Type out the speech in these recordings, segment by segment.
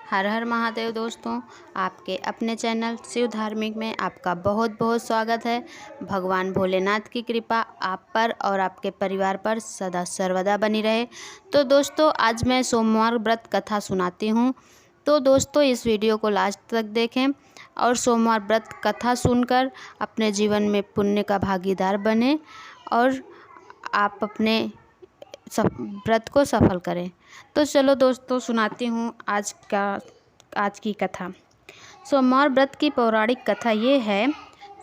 हर हर महादेव दोस्तों, आपके अपने चैनल शिव धार्मिक में आपका बहुत बहुत स्वागत है। भगवान भोलेनाथ की कृपा आप पर और आपके परिवार पर सदा सर्वदा बनी रहे। तो दोस्तों, आज मैं सोमवार व्रत कथा सुनाती हूँ। तो दोस्तों, इस वीडियो को लास्ट तक देखें और सोमवार व्रत कथा सुनकर अपने जीवन में पुण्य का भागीदार बने और आप अपने व्रत को सफल करें। तो चलो दोस्तों, सुनाती हूँ आज की कथा। सोमवार व्रत की पौराणिक कथा ये है।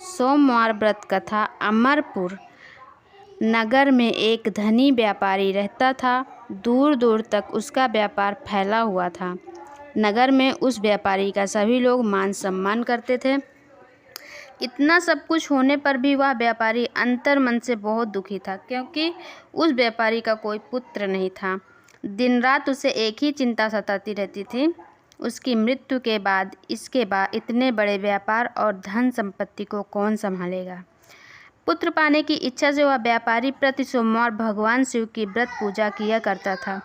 सोमवार व्रत कथा। अमरपुर नगर में एक धनी व्यापारी रहता था। दूर दूर तक उसका व्यापार फैला हुआ था। नगर में उस व्यापारी का सभी लोग मान सम्मान करते थे। इतना सब कुछ होने पर भी वह व्यापारी अंतर मन से बहुत दुखी था, क्योंकि उस व्यापारी का कोई पुत्र नहीं था। दिन रात उसे एक ही चिंता सताती रहती थी, उसकी मृत्यु के बाद इसके बाद इतने बड़े व्यापार और धन संपत्ति को कौन संभालेगा। पुत्र पाने की इच्छा से वह व्यापारी प्रति सोमवार भगवान शिव की व्रत पूजा किया करता था।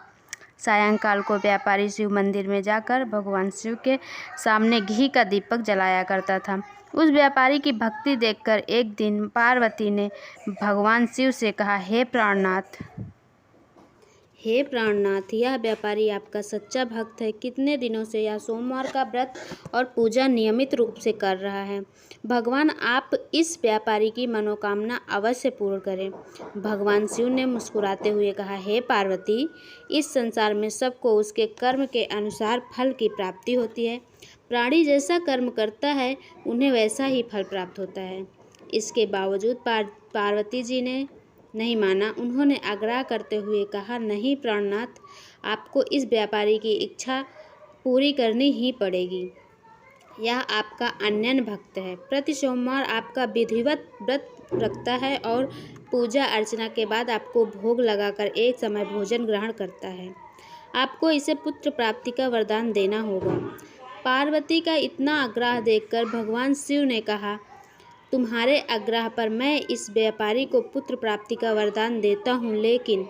सायंकाल को व्यापारी शिव मंदिर में जाकर भगवान शिव के सामने घी का दीपक जलाया करता था। उस व्यापारी की भक्ति देखकर एक दिन पार्वती ने भगवान शिव से कहा, हे प्राणनाथ, यह व्यापारी आपका सच्चा भक्त है। कितने दिनों से यह सोमवार का व्रत और पूजा नियमित रूप से कर रहा है। भगवान आप इस व्यापारी की मनोकामना अवश्य पूर्ण करें। भगवान शिव ने मुस्कुराते हुए कहा, हे पार्वती, इस संसार में सबको उसके कर्म के अनुसार फल की प्राप्ति होती है। प्राणी जैसा कर्म करता है उन्हें वैसा ही फल प्राप्त होता है। इसके बावजूद पार्वती जी ने नहीं माना। उन्होंने आग्रह करते हुए कहा, नहीं प्राणनाथ, आपको इस व्यापारी की इच्छा पूरी करनी ही पड़ेगी। यह आपका अनन्य भक्त है। प्रति सोमवार आपका विधिवत व्रत रखता है और पूजा अर्चना के बाद आपको भोग लगाकर एक समय भोजन ग्रहण करता है। आपको इसे पुत्र प्राप्ति का वरदान देना होगा। पार्वती का इतना आग्रह देखकर भगवान शिव ने कहा, तुम्हारे आग्रह पर मैं इस व्यापारी को पुत्र प्राप्ति का वरदान देता हूँ, लेकिन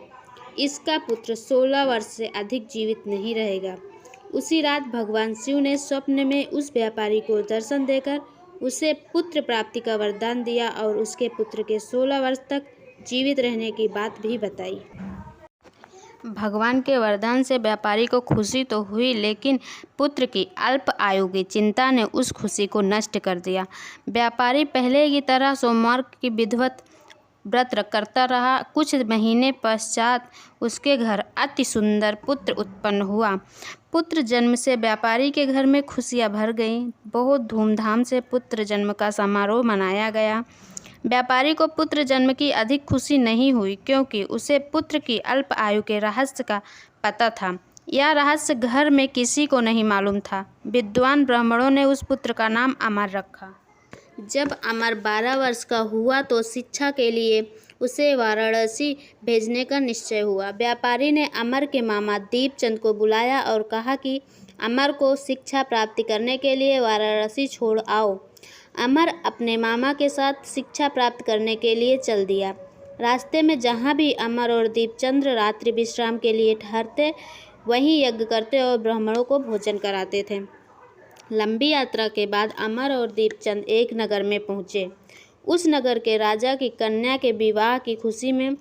इसका पुत्र 16 वर्ष से अधिक जीवित नहीं रहेगा। उसी रात भगवान शिव ने स्वप्न में उस व्यापारी को दर्शन देकर उसे पुत्र प्राप्ति का वरदान दिया और उसके पुत्र के 16 वर्ष तक जीवित रहने की बात भी बताई। भगवान के वरदान से व्यापारी को खुशी तो हुई, लेकिन पुत्र की अल्प आयु की चिंता ने उस खुशी को नष्ट कर दिया। व्यापारी पहले की तरह सोमवार की विधिवत व्रत करता रहा। कुछ महीने पश्चात उसके घर अति सुंदर पुत्र उत्पन्न हुआ। पुत्र जन्म से व्यापारी के घर में खुशियां भर गईं। बहुत धूमधाम से पुत्र जन्म का समारोह मनाया गया। व्यापारी को पुत्र जन्म की अधिक खुशी नहीं हुई, क्योंकि उसे पुत्र की अल्प आयु के रहस्य का पता था। यह रहस्य घर में किसी को नहीं मालूम था। विद्वान ब्राह्मणों ने उस पुत्र का नाम अमर रखा। जब अमर 12 वर्ष का हुआ तो शिक्षा के लिए उसे वाराणसी भेजने का निश्चय हुआ। व्यापारी ने अमर के मामा दीपचंद को बुलाया और कहा कि अमर को शिक्षा प्राप्ति करने के लिए वाराणसी छोड़ आओ। अमर अपने मामा के साथ शिक्षा प्राप्त करने के लिए चल दिया। रास्ते में जहाँ भी अमर और दीपचंद्र रात्रि विश्राम के लिए ठहरते, वहीं यज्ञ करते और ब्राह्मणों को भोजन कराते थे। लंबी यात्रा के बाद अमर और दीपचंद एक नगर में पहुँचे। उस नगर के राजा की कन्या के विवाह की खुशी में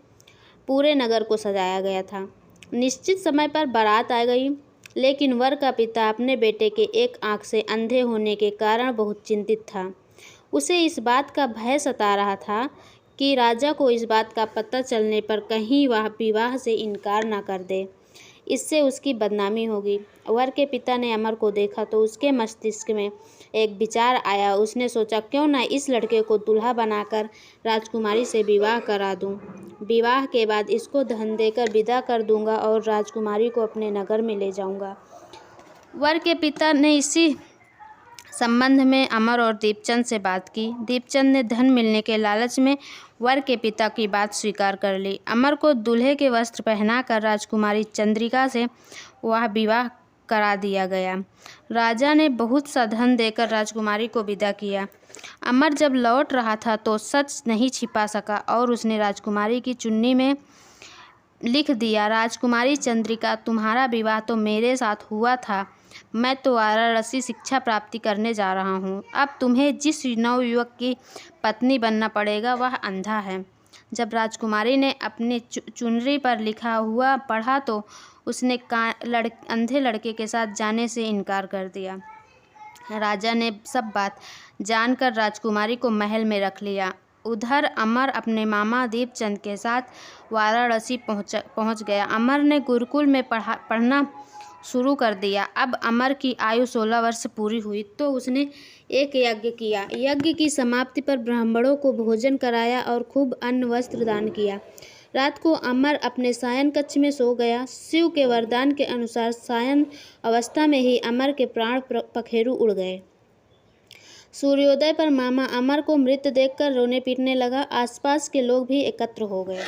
पूरे नगर को सजाया गया था। निश्चित समय पर बारात आ गई, लेकिन वर का पिता अपने बेटे के एक आंख से अंधे होने के कारण बहुत चिंतित था। उसे इस बात का भय सता रहा था कि राजा को इस बात का पता चलने पर कहीं वह विवाह से इनकार न कर दे, इससे उसकी बदनामी होगी। वर के पिता ने अमर को देखा तो उसके मस्तिष्क में एक विचार आया। उसने सोचा, क्यों न इस लड़के को दूल्हा बनाकर राजकुमारी से विवाह करा दूं। विवाह के बाद इसको धन देकर विदा कर दूंगा और राजकुमारी को अपने नगर में ले जाऊंगा। वर के पिता ने इसी संबंध में अमर और दीपचंद से बात की। दीपचंद ने धन मिलने के लालच में वर के पिता की बात स्वीकार कर ली। अमर को दूल्हे के वस्त्र पहनाकर राजकुमारी चंद्रिका से वह विवाह करा दिया गया। राजा ने बहुत सा धन देकर राजकुमारी को विदा किया। अमर जब लौट रहा था तो सच नहीं छिपा सका और उसने राजकुमारी की चुन्नी में लिख दिया, राजकुमारी चंद्रिका, तुम्हारा विवाह तो मेरे साथ हुआ था, मैं तो वाराणसी शिक्षा प्राप्ति करने जा रहा हूँ। अब तुम्हें जिस नवयुवक की पत्नी बनना पड़ेगा वह अंधा है। जब राजकुमारी ने अपनी चुनरी पर लिखा हुआ पढ़ा तो उसने अंधे लड़के के साथ जाने से इनकार कर दिया। राजा ने सब बात जानकर राजकुमारी को महल में रख लिया। उधर अमर अपने मामा दीपचंद के साथ वाराणसी पहुंच गया। अमर ने गुरुकुल में पढ़ना शुरू कर दिया। अब अमर की आयु 16 वर्ष पूरी हुई तो उसने एक यज्ञ किया। यज्ञ की समाप्ति पर ब्राह्मणों को भोजन कराया और खूब अन्न वस्त्र दान किया। रात को अमर अपने सायन कक्ष में सो गया। शिव के वरदान के अनुसार सायन अवस्था में ही अमर के प्राण पखेरु उड़ गए। सूर्योदय पर मामा अमर को मृत देखकर रोने पीटने लगा। आसपास के लोग भी एकत्र हो गए।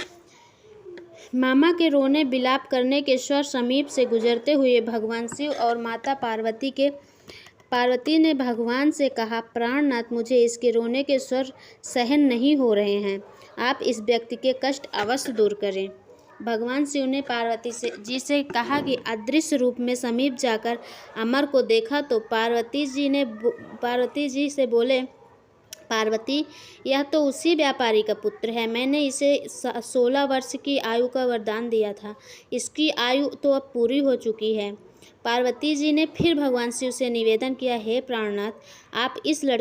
मामा के रोने बिलाप करने के स्वर समीप से गुजरते हुए भगवान शिव और माता पार्वती ने भगवान से कहा, प्राणनाथ, मुझे इसके रोने के स्वर सहन नहीं हो रहे हैं। आप इस व्यक्ति के कष्ट अवश्य दूर करें। भगवान शिव ने पार्वती जी से कहा कि अदृश्य रूप में समीप जाकर अमर को देखा तो पार्वती जी से बोले, पार्वती, यह तो उसी व्यापारी का पुत्र है। मैंने इसे 16 वर्ष की आयु का वरदान दिया था। इसकी आयु तो अब पूरी हो चुकी है। पार्वती जी ने फिर भगवान शिव से निवेदन किया, हे प्राणनाथ, आप इस लड़के